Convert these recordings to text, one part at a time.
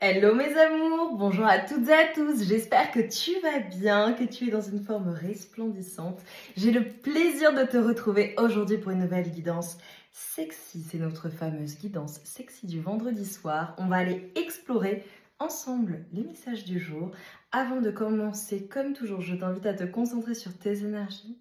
Hello mes amours, bonjour à toutes et à tous, j'espère que tu vas bien, que tu es dans une forme resplendissante. J'ai le plaisir de te retrouver aujourd'hui pour une nouvelle guidance sexy, c'est notre fameuse guidance sexy du vendredi soir. On va aller explorer ensemble les messages du jour. Avant de commencer, comme toujours, je t'invite à te concentrer sur tes énergies,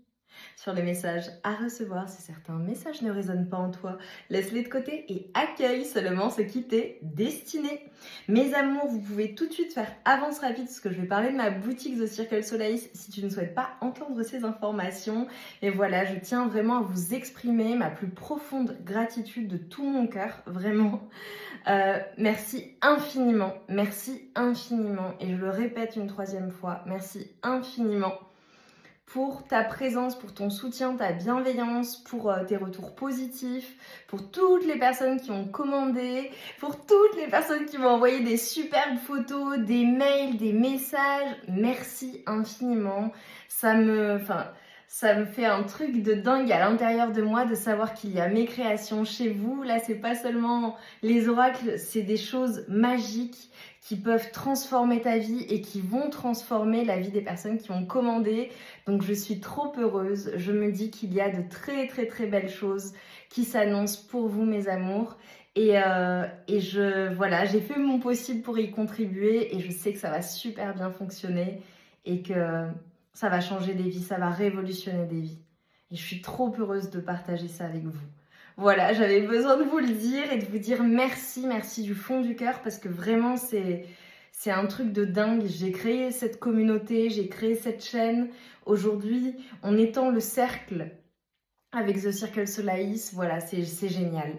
sur les messages à recevoir. Si certains messages ne résonnent pas en toi, laisse-les de côté et accueille seulement ce qui t'est destiné. Mes amours, vous pouvez tout de suite faire avance rapide parce que je vais parler de ma boutique The Circle Solace si tu ne souhaites pas entendre ces informations. Et voilà, je tiens vraiment à vous exprimer ma plus profonde gratitude de tout mon cœur, vraiment. Merci infiniment, et je le répète une troisième fois, merci infiniment pour ta présence, pour ton soutien, ta bienveillance, pour tes retours positifs, pour toutes les personnes qui ont commandé, pour toutes les personnes qui m'ont envoyé des superbes photos, des mails, des messages. Merci infiniment. Ça me fait un truc de dingue à l'intérieur de moi de savoir qu'il y a mes créations chez vous. Là, c'est pas seulement les oracles, c'est des choses magiques qui peuvent transformer ta vie et qui vont transformer la vie des personnes qui ont commandé. Donc je suis trop heureuse. Je me dis qu'il y a de très très très belles choses qui s'annoncent pour vous mes amours. Voilà, j'ai fait mon possible pour y contribuer et je sais que ça va super bien fonctionner et que ça va changer des vies, ça va révolutionner des vies. Et je suis trop heureuse de partager ça avec vous. Voilà, j'avais besoin de vous le dire et de vous dire merci du fond du cœur parce que vraiment c'est un truc de dingue. J'ai créé cette communauté, j'ai créé cette chaîne. Aujourd'hui, on étend le cercle avec The Circle Solace. Voilà, c'est génial.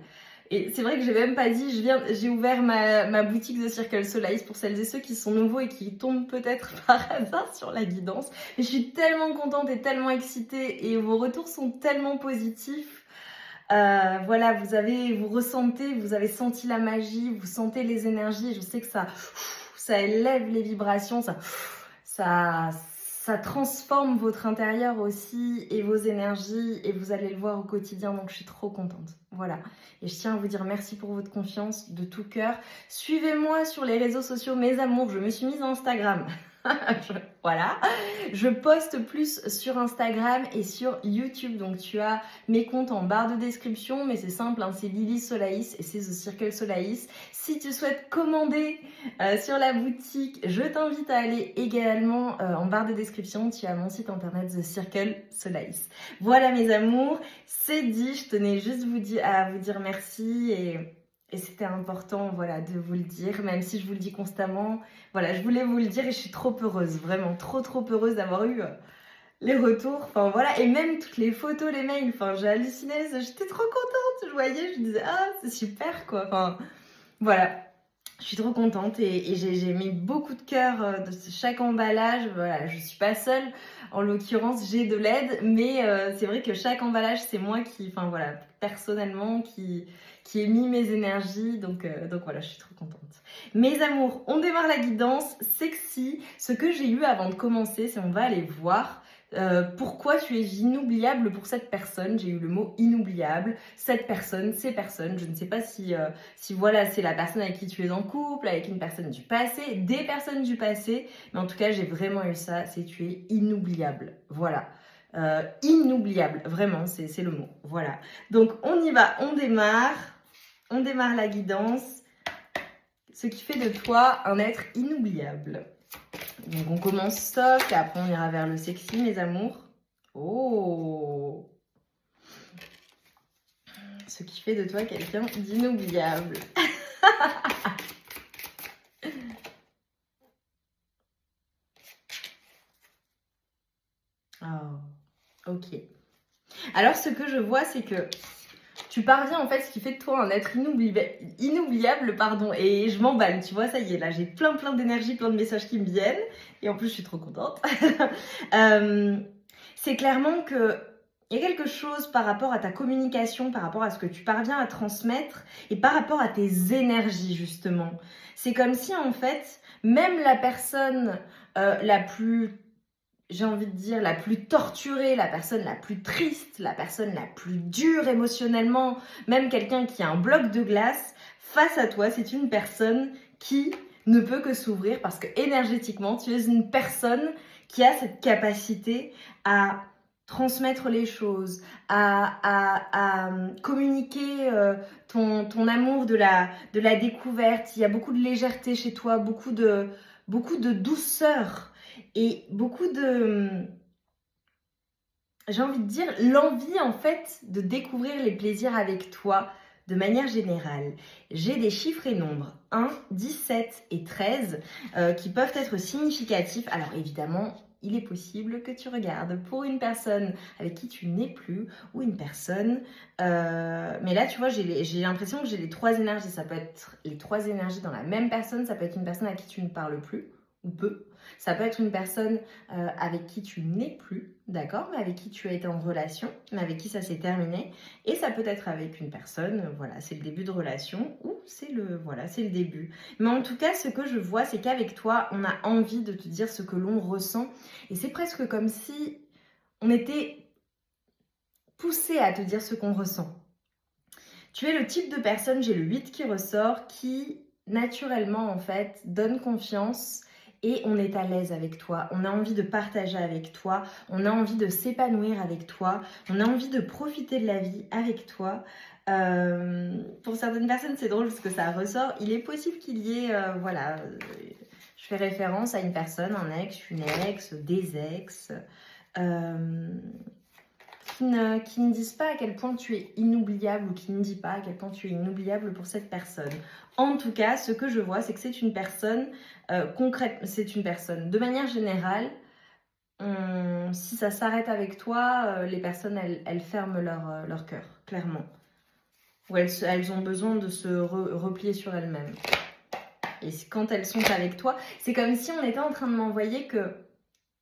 Et c'est vrai que j'ai même pas dit, j'ai ouvert ma boutique The Circle Solace pour celles et ceux qui sont nouveaux et qui tombent peut-être par hasard sur la guidance. Et je suis tellement contente et tellement excitée et vos retours sont tellement positifs. Voilà, vous avez senti la magie, vous sentez les énergies. Je sais que ça élève les vibrations, ça transforme votre intérieur aussi et vos énergies et vous allez le voir au quotidien. Donc je suis trop contente. Voilà. Et je tiens à vous dire merci pour votre confiance de tout cœur. Suivez-moi sur les réseaux sociaux, mes amours. Je me suis mise à Instagram. Voilà, je poste plus sur Instagram et sur YouTube, donc tu as mes comptes en barre de description, mais c'est simple, hein, c'est Lily Solace et c'est The Circle Solace. Si tu souhaites commander sur la boutique, je t'invite à aller également en barre de description, tu as mon site internet The Circle Solace. Voilà mes amours, c'est dit, je tenais juste à vous dire merci et c'était important, voilà, de vous le dire, même si je vous le dis constamment. Voilà, je voulais vous le dire et je suis trop heureuse, vraiment trop heureuse d'avoir eu les retours. Enfin voilà, et même toutes les photos, les mails, enfin j'ai halluciné, j'étais trop contente, je voyais, je me disais ah c'est super quoi. Enfin voilà, je suis trop contente et j'ai mis beaucoup de cœur de chaque emballage. Voilà, je suis pas seule, en l'occurrence j'ai de l'aide, mais c'est vrai que chaque emballage c'est moi qui, enfin voilà, personnellement qui ai mis mes énergies, donc voilà, je suis trop contente. Mes amours, on démarre la guidance sexy. Ce que j'ai eu avant de commencer, c'est on va aller voir pourquoi tu es inoubliable pour cette personne. J'ai eu le mot inoubliable, cette personne, ces personnes. Je ne sais pas si voilà, c'est la personne avec qui tu es en couple, avec une personne du passé, des personnes du passé. Mais en tout cas, j'ai vraiment eu ça, c'est tu es inoubliable. Voilà. Inoubliable, vraiment, c'est le mot. Voilà. Donc, on y va, on démarre. On démarre la guidance. Ce qui fait de toi un être inoubliable. Donc on commence soft et après on ira vers le sexy, mes amours. Oh! Ce qui fait de toi quelqu'un d'inoubliable. Oh, ok. Alors ce que je vois, c'est que tu parviens en fait, ce qui fait de toi un être inoubliable, pardon, et je m'emballe, tu vois, ça y est, là j'ai plein d'énergie, plein de messages qui me viennent, et en plus je suis trop contente. C'est clairement que il y a quelque chose par rapport à ta communication, par rapport à ce que tu parviens à transmettre, et par rapport à tes énergies justement. C'est comme si en fait, même la personne la plus, j'ai envie de dire, la plus torturée, la personne la plus triste, la personne la plus dure émotionnellement, même quelqu'un qui a un bloc de glace, face à toi, c'est une personne qui ne peut que s'ouvrir parce que énergétiquement, tu es une personne qui a cette capacité à transmettre les choses, à communiquer ton amour de la découverte. Il y a beaucoup de légèreté chez toi, beaucoup de douceur et beaucoup de, j'ai envie de dire, l'envie en fait de découvrir les plaisirs avec toi de manière générale. J'ai des chiffres et nombres 1, 17 et 13 qui peuvent être significatifs. Alors évidemment, il est possible que tu regardes pour une personne avec qui tu n'es plus ou une personne... mais là, tu vois, j'ai l'impression que j'ai les 3 énergies. Ça peut être les 3 énergies dans la même personne. Ça peut être une personne à qui tu ne parles plus ou peu. Ça peut être une personne avec qui tu n'es plus, d'accord, mais avec qui tu as été en relation, mais avec qui ça s'est terminé. Et ça peut être avec une personne, voilà, c'est le début de relation ou c'est le début. Mais en tout cas, ce que je vois, c'est qu'avec toi, on a envie de te dire ce que l'on ressent. Et c'est presque comme si on était poussé à te dire ce qu'on ressent. Tu es le type de personne, j'ai le 8 qui ressort, qui naturellement en fait donne confiance et on est à l'aise avec toi. On a envie de partager avec toi, on a envie de s'épanouir avec toi, on a envie de profiter de la vie avec toi. Pour certaines personnes, c'est drôle parce que ça ressort. Il est possible qu'il y ait, je fais référence à une personne, un ex, une ex, des ex. Qui ne disent pas à quel point tu es inoubliable ou qui ne dit pas à quel point tu es inoubliable pour cette personne. En tout cas, ce que je vois, c'est que c'est une personne concrète, c'est une personne. De manière générale, si ça s'arrête avec toi, les personnes, elles ferment leur cœur, clairement. Ou elles ont besoin de se replier sur elles-mêmes. Et quand elles sont avec toi, c'est comme si on était en train de m'envoyer que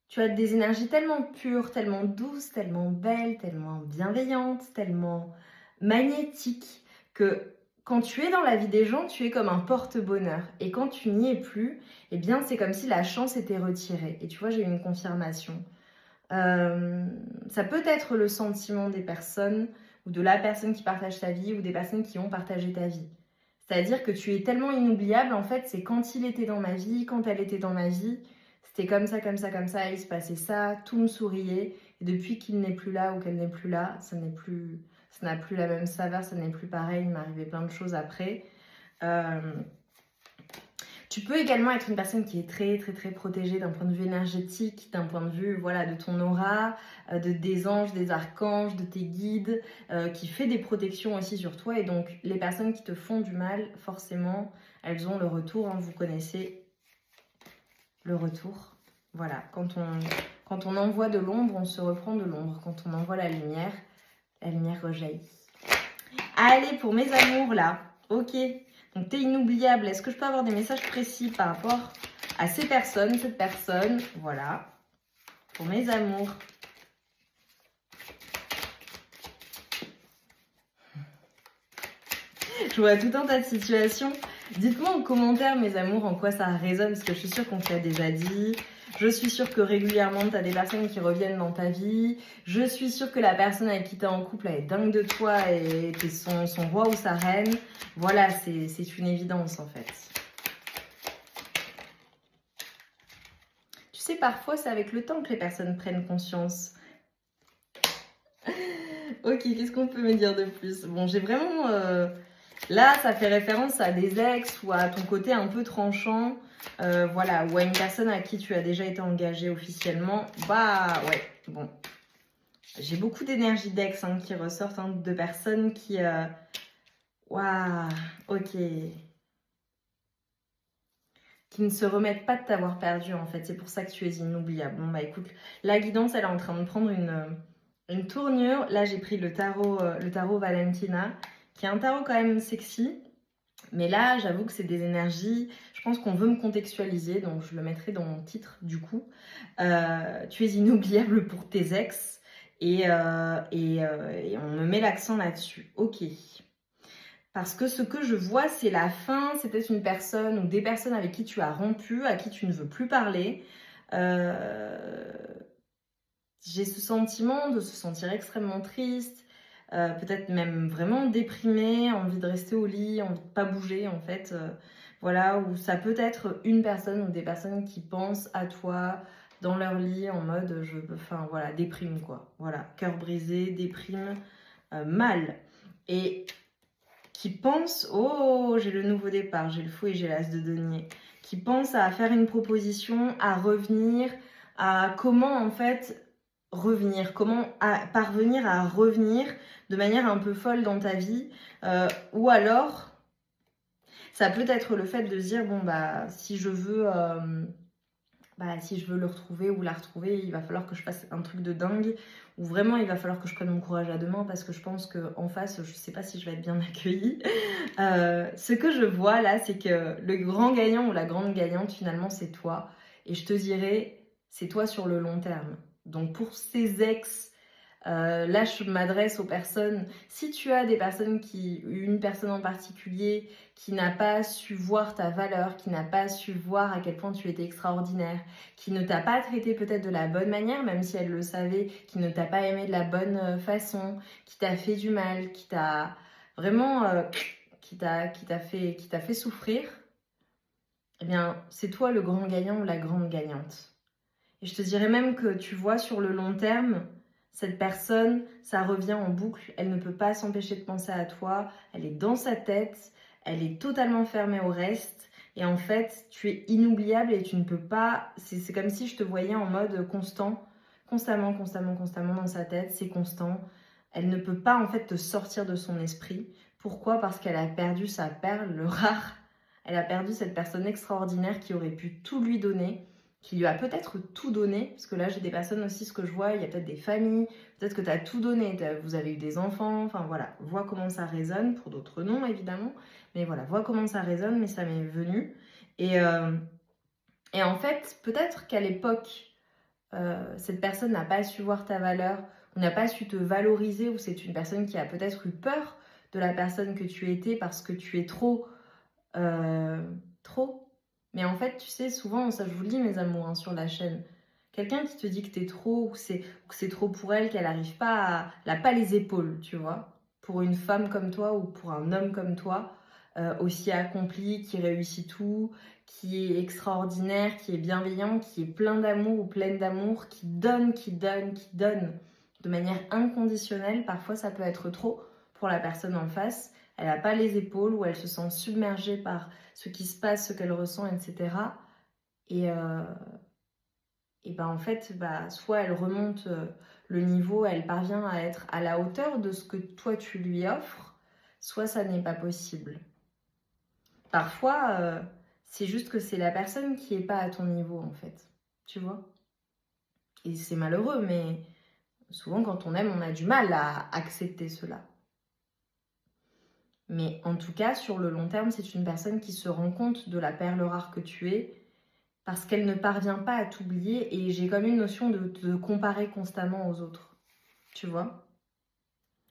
tu as des énergies tellement pures, tellement douces, tellement belles, tellement bienveillantes, tellement magnétiques que quand tu es dans la vie des gens, tu es comme un porte-bonheur. Et quand tu n'y es plus, eh bien c'est comme si la chance était retirée. Et tu vois, j'ai eu une confirmation. Ça peut être le sentiment des personnes ou de la personne qui partage ta vie ou des personnes qui ont partagé ta vie. C'est-à-dire que tu es tellement inoubliable, en fait, c'est quand il était dans ma vie, quand elle était dans ma vie, c'était comme ça, comme ça, comme ça, il se passait ça, tout me souriait. Et depuis qu'il n'est plus là ou qu'elle n'est plus là, ça n'a plus la même saveur, ça n'est plus pareil, il m'est arrivé plein de choses après. Tu peux également être une personne qui est très, très, très protégée d'un point de vue énergétique, d'un point de vue, voilà, de ton aura, des anges, des archanges, de tes guides, qui fait des protections aussi sur toi. Et donc, les personnes qui te font du mal, forcément, elles ont le retour, hein, vous connaissez le retour. Voilà, quand on envoie de l'ombre, on se reprend de l'ombre. Quand on envoie la lumière rejaillit. Allez, pour mes amours là, ok. Donc t'es inoubliable. Est-ce que je peux avoir des messages précis par rapport à ces personnes, cette personne? Voilà, pour mes amours. Je vois tout un tas de situations. Dites-moi en commentaire, mes amours, en quoi ça résonne, parce que je suis sûre qu'on te l'a déjà dit. Je suis sûre que régulièrement, tu as des personnes qui reviennent dans ta vie. Je suis sûre que la personne avec qui tu es en couple, elle est dingue de toi et tu es son roi ou sa reine. Voilà, c'est une évidence, en fait. Tu sais, parfois, c'est avec le temps que les personnes prennent conscience. Ok, qu'est-ce qu'on peut me dire de plus? Bon, j'ai vraiment... Là, ça fait référence à des ex ou à ton côté un peu tranchant, voilà, ou à une personne à qui tu as déjà été engagé officiellement. Bah ouais, bon. J'ai beaucoup d'énergie d'ex hein, qui ressortent, hein, de personnes qui... Waouh, ok. Qui ne se remettent pas de t'avoir perdu en fait, c'est pour ça que tu es inoubliable. Bon bah écoute, la guidance elle est en train de prendre une tournure. Là j'ai pris le tarot Valentina, qui est un tarot quand même sexy. Mais là, j'avoue que c'est des énergies, je pense qu'on veut me contextualiser, donc je le mettrai dans mon titre du coup. Tu es inoubliable pour tes ex et on me met l'accent là-dessus. Ok. Parce que ce que je vois, c'est la fin, c'est peut-être une personne ou des personnes avec qui tu as rompu, à qui tu ne veux plus parler. J'ai ce sentiment de se sentir extrêmement triste, peut-être même vraiment déprimée, envie de rester au lit, envie de pas bouger en fait. Voilà, ou ça peut être une personne ou des personnes qui pensent à toi dans leur lit en mode, enfin voilà, déprime quoi. Voilà, cœur brisé, déprime, mal. Et qui pensent, oh, j'ai le nouveau départ, j'ai le fou et j'ai l'as de denier. Qui pensent à faire une proposition, à revenir, à comment en fait revenir, comment parvenir à revenir de manière un peu folle dans ta vie, ou alors ça peut être le fait de se dire bon bah si je veux le retrouver ou la retrouver, il va falloir que je fasse un truc de dingue, ou vraiment il va falloir que je prenne mon courage à deux mains parce que je pense qu'en face, je sais pas si je vais être bien accueillie. Ce que je vois là, c'est que le grand gagnant ou la grande gagnante, finalement, c'est toi. Et je te dirais, c'est toi sur le long terme. Donc pour ces ex, là, je m'adresse aux personnes. Si tu as une personne en particulier qui n'a pas su voir ta valeur, qui n'a pas su voir à quel point tu étais extraordinaire, qui ne t'a pas traité peut-être de la bonne manière, même si elle le savait, qui ne t'a pas aimé de la bonne façon, qui t'a fait du mal, qui t'a vraiment, qui t'a fait souffrir, eh bien, c'est toi le grand gagnant ou la grande gagnante. Et je te dirais même que tu vois, sur le long terme, cette personne, ça revient en boucle. Elle ne peut pas s'empêcher de penser à toi. Elle est dans sa tête. Elle est totalement fermée au reste. Et en fait, tu es inoubliable et tu ne peux pas... C'est comme si je te voyais en mode constant. Constamment, constamment, constamment dans sa tête. C'est constant. Elle ne peut pas en fait te sortir de son esprit. Pourquoi? Parce qu'elle a perdu sa perle rare. Elle a perdu cette personne extraordinaire qui aurait pu tout lui donner, qui lui a peut-être tout donné, parce que là j'ai des personnes aussi, ce que je vois, il y a peut-être des familles, peut-être que tu as tout donné, vous avez eu des enfants, enfin voilà, vois comment ça résonne, pour d'autres non évidemment, mais voilà, vois comment ça résonne, mais ça m'est venu. Et en fait, peut-être qu'à l'époque, cette personne n'a pas su voir ta valeur, ou n'a pas su te valoriser, ou c'est une personne qui a peut-être eu peur de la personne que tu étais parce que tu es trop... trop. Mais en fait, tu sais, souvent, ça je vous le dis mes amours, hein, sur la chaîne, quelqu'un qui te dit que t'es trop, ou que c'est trop pour elle, qu'elle n'arrive pas à... Elle n'a pas les épaules, tu vois, pour une femme comme toi ou pour un homme comme toi, aussi accompli, qui réussit tout, qui est extraordinaire, qui est bienveillant, qui est plein d'amour ou pleine d'amour, qui donne, qui donne, qui donne de manière inconditionnelle. Parfois, ça peut être trop pour la personne en face. Elle n'a pas les épaules, ou elle se sent submergée par ce qui se passe, ce qu'elle ressent, etc. Et ben en fait, soit elle remonte le niveau, elle parvient à être à la hauteur de ce que toi tu lui offres, soit ça n'est pas possible. Parfois, c'est juste que c'est la personne qui n'est pas à ton niveau en fait, tu vois. Et c'est malheureux, mais souvent quand on aime, on a du mal à accepter cela. Mais en tout cas, sur le long terme, c'est une personne qui se rend compte de la perle rare que tu es, parce qu'elle ne parvient pas à t'oublier, et j'ai comme une notion de te comparer constamment aux autres. Tu vois?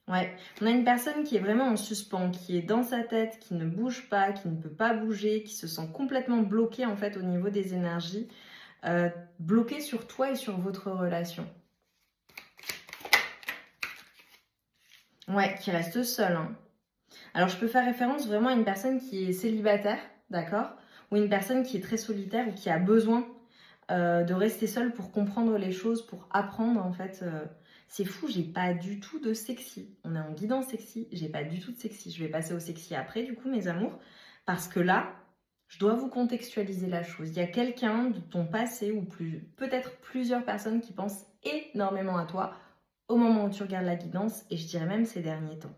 Ouais. On a une personne qui est vraiment en suspens, qui est dans sa tête, qui ne bouge pas, qui ne peut pas bouger, qui se sent complètement bloquée en fait au niveau des énergies, bloquée sur toi et sur votre relation. Ouais, qui reste seule, hein. Alors, je peux faire référence vraiment à une personne qui est célibataire, d'accord? Ou une personne qui est très solitaire ou qui a besoin de rester seule pour comprendre les choses, pour apprendre, en fait. C'est fou, j'ai pas du tout de sexy. On est en guidance sexy, j'ai pas du tout de sexy. Je vais passer au sexy après, du coup, mes amours, parce que là, je dois vous contextualiser la chose. Il y a quelqu'un de ton passé, ou peut-être plusieurs personnes qui pensent énormément à toi au moment où tu regardes la guidance, et je dirais même ces derniers temps.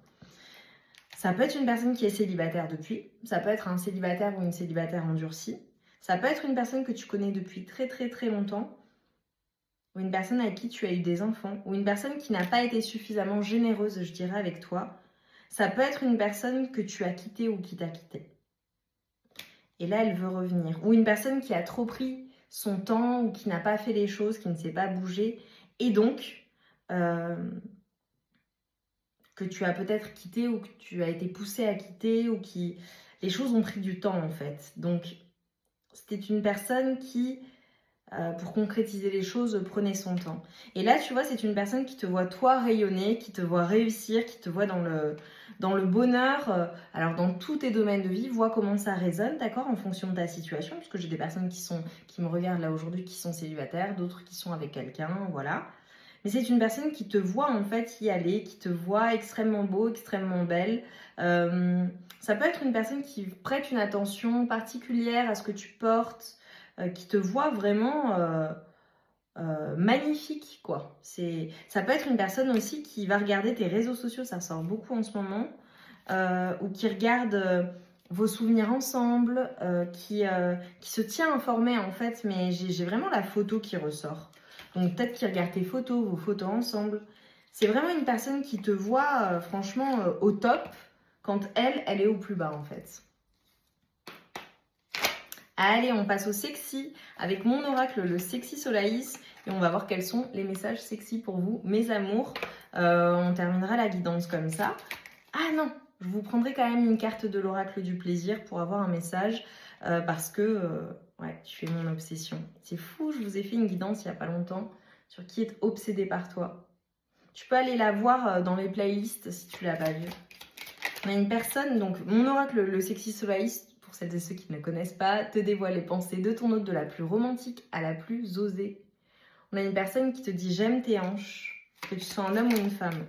Ça peut être une personne qui est célibataire depuis, ça peut être un célibataire ou une célibataire endurcie, ça peut être une personne que tu connais depuis très très très longtemps, ou une personne avec qui tu as eu des enfants, ou une personne qui n'a pas été suffisamment généreuse, je dirais, avec toi. Ça peut être une personne que tu as quittée ou qui t'a quitté. Et là, elle veut revenir. Ou une personne qui a trop pris son temps, ou qui n'a pas fait les choses, qui ne s'est pas bougé, et donc... que tu as peut-être quitté, ou que tu as été poussé à quitter, ou qui... Les choses ont pris du temps en fait. Donc, c'était une personne qui pour concrétiser les choses, prenez son temps. Et là, tu vois, c'est une personne qui te voit toi rayonner, qui te voit réussir, qui te voit dans le bonheur. Alors, dans tous tes domaines de vie, vois comment ça résonne, d'accord, en fonction de ta situation, parce que j'ai des personnes qui me regardent là aujourd'hui, qui sont célibataires, d'autres qui sont avec quelqu'un, voilà. Mais c'est une personne qui te voit en fait y aller, qui te voit extrêmement beau, extrêmement belle. Ça peut être une personne qui prête une attention particulière à ce que tu portes, qui te voit vraiment magnifique, quoi. Ça peut être une personne aussi qui va regarder tes réseaux sociaux, ça ressort beaucoup en ce moment, ou qui regarde vos souvenirs ensemble, qui se tient informé en fait, mais j'ai vraiment la photo qui ressort. Donc peut-être qu'il regarde tes photos, vos photos ensemble. C'est vraiment une personne qui te voit franchement au top quand elle est au plus bas en fait. Allez, on passe au sexy avec mon oracle, le Sexy Solaïs. Et on va voir quels sont les messages sexy pour vous, mes amours. On terminera la guidance comme ça. Ah non, je vous prendrai quand même une carte de l'oracle du plaisir pour avoir un message. Parce que, ouais, tu es mon obsession. C'est fou, je vous ai fait une guidance il n'y a pas longtemps sur qui est obsédé par toi. Tu peux aller la voir dans les playlists si tu ne l'as pas vue. On a une personne, donc mon oracle, le Sexy Solaïs, pour celles et ceux qui ne connaissent pas, te dévoile les pensées de ton hôte de la plus romantique à la plus osée. On a une personne qui te dit « j'aime tes hanches », que tu sois un homme ou une femme.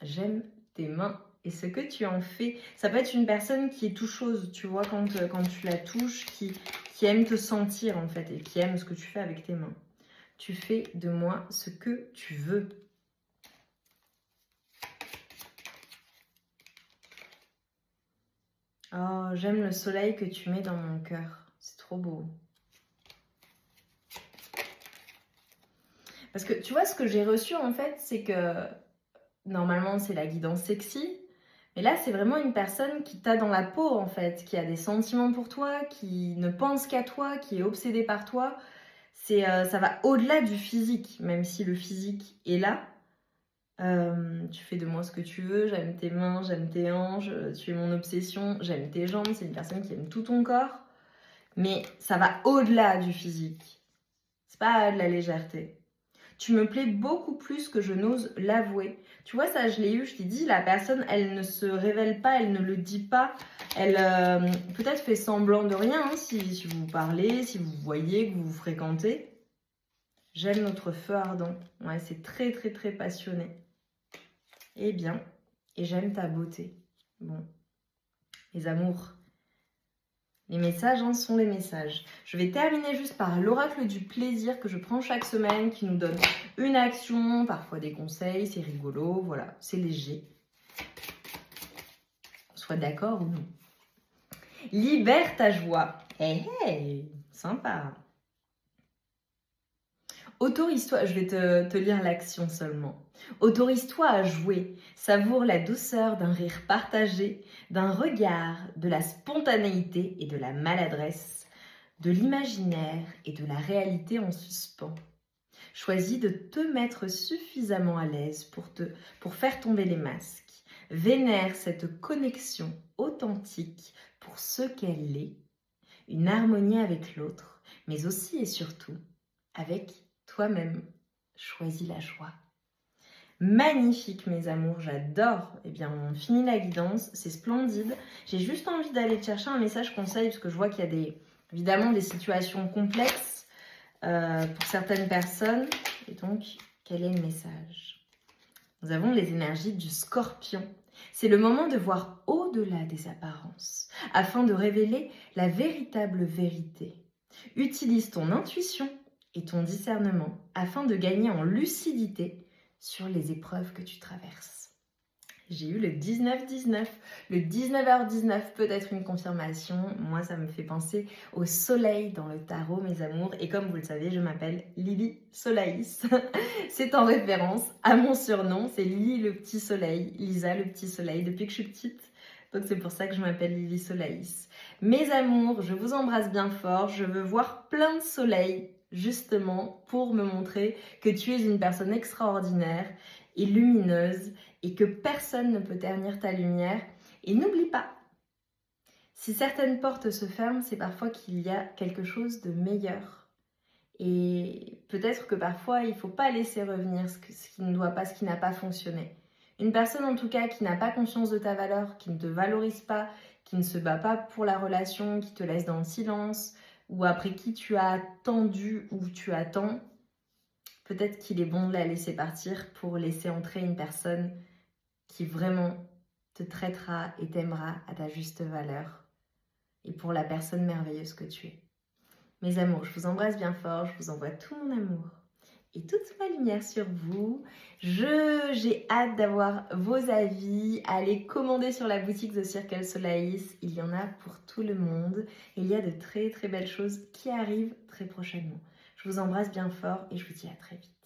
J'aime tes mains et ce que tu en fais. Ça peut être une personne qui est tout chose, tu vois, quand tu la touches, qui aime te sentir en fait et qui aime ce que tu fais avec tes mains. Tu fais de moi ce que tu veux. Oh, j'aime le soleil que tu mets dans mon cœur. C'est trop beau. Parce que tu vois, ce que j'ai reçu en fait, c'est que normalement c'est la guidance sexy. Mais là, c'est vraiment une personne qui t'a dans la peau en fait, qui a des sentiments pour toi, qui ne pense qu'à toi, qui est obsédée par toi. Ça va au-delà du physique, même si le physique est là. Tu fais de moi ce que tu veux, j'aime tes mains, j'aime tes hanches, tu es mon obsession, j'aime tes jambes, c'est une personne qui aime tout ton corps. Mais ça va au-delà du physique. C'est pas de la légèreté. Tu me plais beaucoup plus que je n'ose l'avouer. Tu vois, ça, je l'ai eu, je t'ai dit, la personne, elle ne se révèle pas, elle ne le dit pas. Elle peut-être fait semblant de rien, hein, si vous parlez, si vous voyez, que vous vous fréquentez. J'aime notre feu ardent. Ouais, c'est très, très, très passionné. Eh bien, et j'aime ta beauté. Bon, les amours. Les messages sont les messages. Je vais terminer juste par l'oracle du plaisir que je prends chaque semaine, qui nous donne une action, parfois des conseils, c'est rigolo, voilà, c'est léger. Qu'on soit d'accord ou non. Libère ta joie. Hey, hey, sympa. Autorise-toi, je vais te lire l'action seulement. Autorise-toi à jouer, savoure la douceur d'un rire partagé, d'un regard, de la spontanéité et de la maladresse, de l'imaginaire et de la réalité en suspens. Choisis de te mettre suffisamment à l'aise pour faire tomber les masques. Vénère cette connexion authentique pour ce qu'elle est, une harmonie avec l'autre, mais aussi et surtout avec toi-même. Choisis la joie. Magnifique mes amours, j'adore. Eh bien, on finit la guidance, c'est splendide. J'ai juste envie d'aller chercher un message conseil parce que je vois qu'il y a évidemment des situations complexes pour certaines personnes. Et donc, quel est le message? Nous avons les énergies du Scorpion. C'est le moment de voir au-delà des apparences afin de révéler la véritable vérité. Utilise ton intuition et ton discernement afin de gagner en lucidité sur les épreuves que tu traverses. J'ai eu le 19-19. Le 19h19 peut être une confirmation. Moi, ça me fait penser au soleil dans le tarot, mes amours. Et comme vous le savez, je m'appelle Lily Solaïs. C'est en référence à mon surnom. C'est Lily le petit soleil, Lisa le petit soleil, depuis que je suis petite. Donc c'est pour ça que je m'appelle Lily Solaïs. Mes amours, je vous embrasse bien fort. Je veux voir plein de soleil, justement, pour me montrer que tu es une personne extraordinaire et lumineuse et que personne ne peut ternir ta lumière. Et n'oublie pas, Si certaines portes se ferment, c'est parfois qu'il y a quelque chose de meilleur. Et peut-être que parfois, il ne faut pas laisser revenir ce qui ne doit pas, ce qui n'a pas fonctionné. Une personne en tout cas qui n'a pas conscience de ta valeur, qui ne te valorise pas, qui ne se bat pas pour la relation, qui te laisse dans le silence, ou après qui tu as attendu ou tu attends, peut-être qu'il est bon de la laisser partir pour laisser entrer une personne qui vraiment te traitera et t'aimera à ta juste valeur et pour la personne merveilleuse que tu es. Mes amours, je vous embrasse bien fort, je vous envoie tout mon amour et toute ma lumière sur vous. J'ai hâte d'avoir vos avis. Allez commander sur la boutique The Circle Solaris. Il y en a pour tout le monde. Et il y a de très très belles choses qui arrivent très prochainement. Je vous embrasse bien fort et je vous dis à très vite.